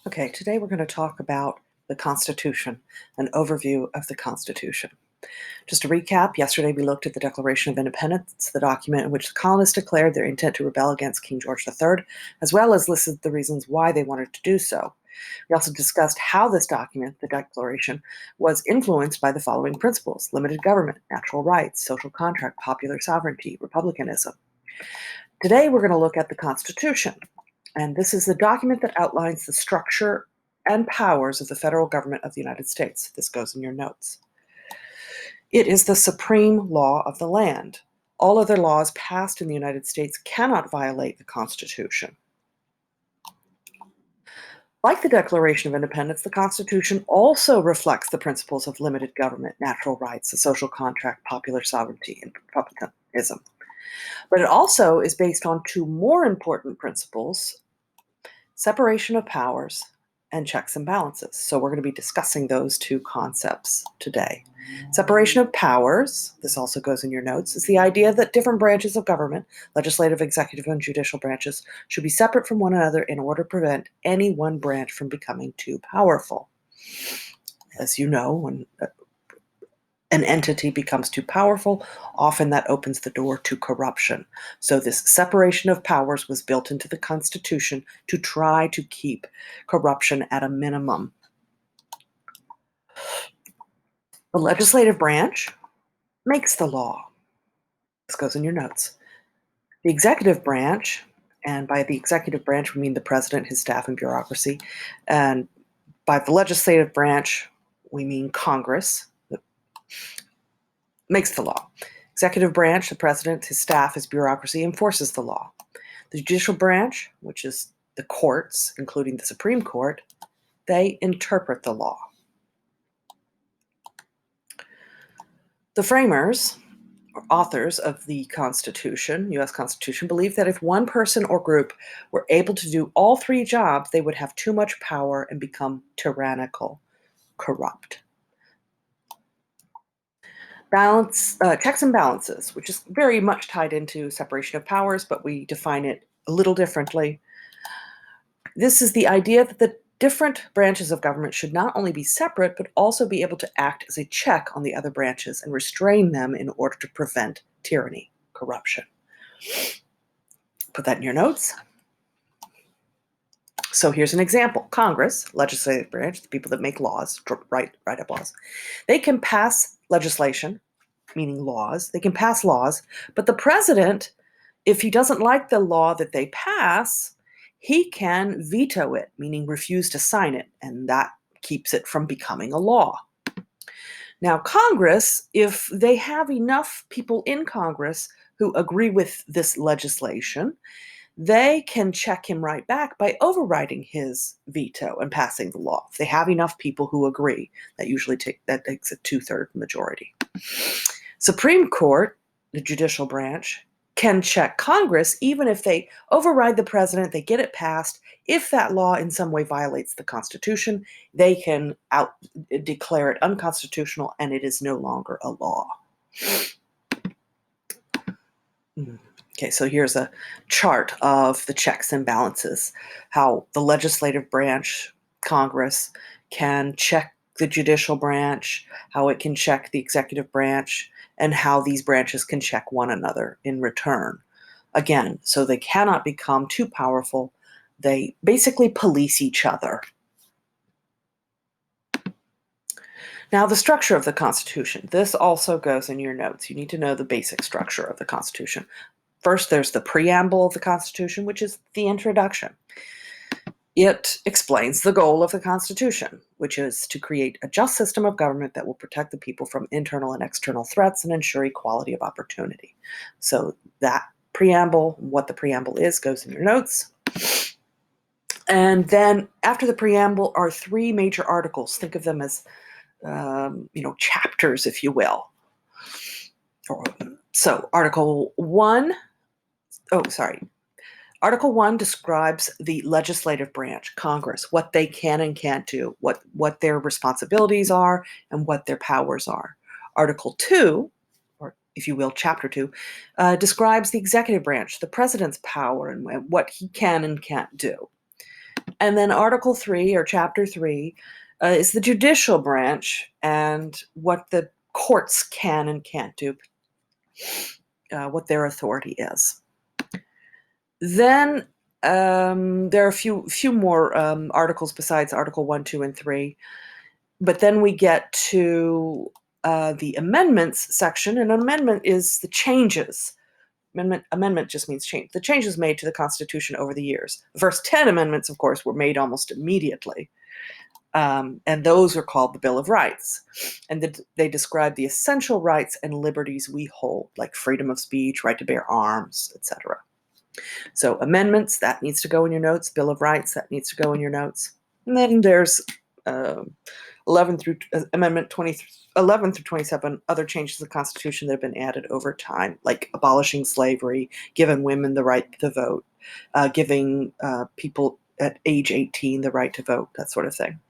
Okay, today we're going to talk about the Constitution, an overview of the Constitution. Just to recap, yesterday we looked at the Declaration of Independence, the document in which the colonists declared their intent to rebel against King George III, as well as listed the reasons why they wanted to do so. We also discussed how this document, the Declaration, was influenced by the following principles: limited government, natural rights, social contract, popular sovereignty, republicanism. Today we're going to look at the Constitution. And this is the document that outlines the structure and powers of the federal government of the United States. This goes in your notes. It is the supreme law of the land. All other laws passed in the United States cannot violate the Constitution. Like the Declaration of Independence, the Constitution also reflects the principles of limited government, natural rights, the social contract, popular sovereignty, and republicanism. But it also is based on two more important principles: separation of powers and checks and balances. So we're going to be discussing those two concepts today. Separation of powers, this also goes in your notes, is the idea that different branches of government, legislative, executive, and judicial branches, should be separate from one another in order to prevent any one branch from becoming too powerful. As you know, when an entity becomes too powerful, often that opens the door to corruption. So this separation of powers was built into the Constitution to try to keep corruption at a minimum. The legislative branch makes the law. This goes in your notes. The executive branch, and by the executive branch we mean the president, his staff, and bureaucracy, and by the legislative branch we mean Congress, makes the law. Executive branch, the president, his staff, his bureaucracy, enforces the law. The judicial branch, which is the courts, including the Supreme Court, they interpret the law. The framers, or authors of the Constitution, U.S. Constitution, believed that if one person or group were able to do all three jobs, they would have too much power and become tyrannical, corrupt. Checks and balances, which is very much tied into separation of powers, but we define it a little differently. This is the idea that the different branches of government should not only be separate, but also be able to act as a check on the other branches and restrain them in order to prevent tyranny, corruption. Put that in your notes. So here's an example. Congress, legislative branch, the people that make laws, write up laws, they can pass legislation, meaning laws. They can pass laws, but the president, if he doesn't like the law that they pass, he can veto it, meaning refuse to sign it, and that keeps it from becoming a law. Now, Congress, if they have enough people in Congress who agree with this legislation, they can check him right back by overriding his veto and passing the law. If they have enough people who agree, that takes a 2/3 majority. Supreme Court, the judicial branch, can check Congress even if they override the president, they get it passed. If that law in some way violates the Constitution, they can declare it unconstitutional and it is no longer a law. Okay, so here's a chart of the checks and balances, how the legislative branch, Congress, can check the judicial branch, how it can check the executive branch, and how these branches can check one another in return. Again, so they cannot become too powerful. They basically police each other. Now, the structure of the Constitution. This also goes in your notes. You need to know the basic structure of the Constitution. First, there's the preamble of the Constitution, which is the introduction. It explains the goal of the Constitution, which is to create a just system of government that will protect the people from internal and external threats and ensure equality of opportunity. So that preamble, what the preamble is, goes in your notes. And then after the preamble are three major articles. Think of them as chapters, if you will. So Article 1 describes the legislative branch, Congress, what they can and can't do, what their responsibilities are, and what their powers are. Article 2, or if you will, Chapter 2, describes the executive branch, the president's power, and what he can and can't do. And then Article 3 or Chapter 3 is the judicial branch and what the courts can and can't do, what their authority is. Then there are a few more articles besides Article 1, 2, and 3. But then we get to the amendments section, and an amendment is the changes. Amendment just means change. The changes made to the Constitution over the years. The first 10 amendments, of course, were made almost immediately. And those are called the Bill of Rights. And they describe the essential rights and liberties we hold, like freedom of speech, right to bear arms, etc. So amendments, that needs to go in your notes. Bill of Rights, that needs to go in your notes. And then there's 11 through Amendment 11 through 27, other changes to the Constitution that have been added over time, like abolishing slavery, giving women the right to vote, giving people at age 18 the right to vote, that sort of thing.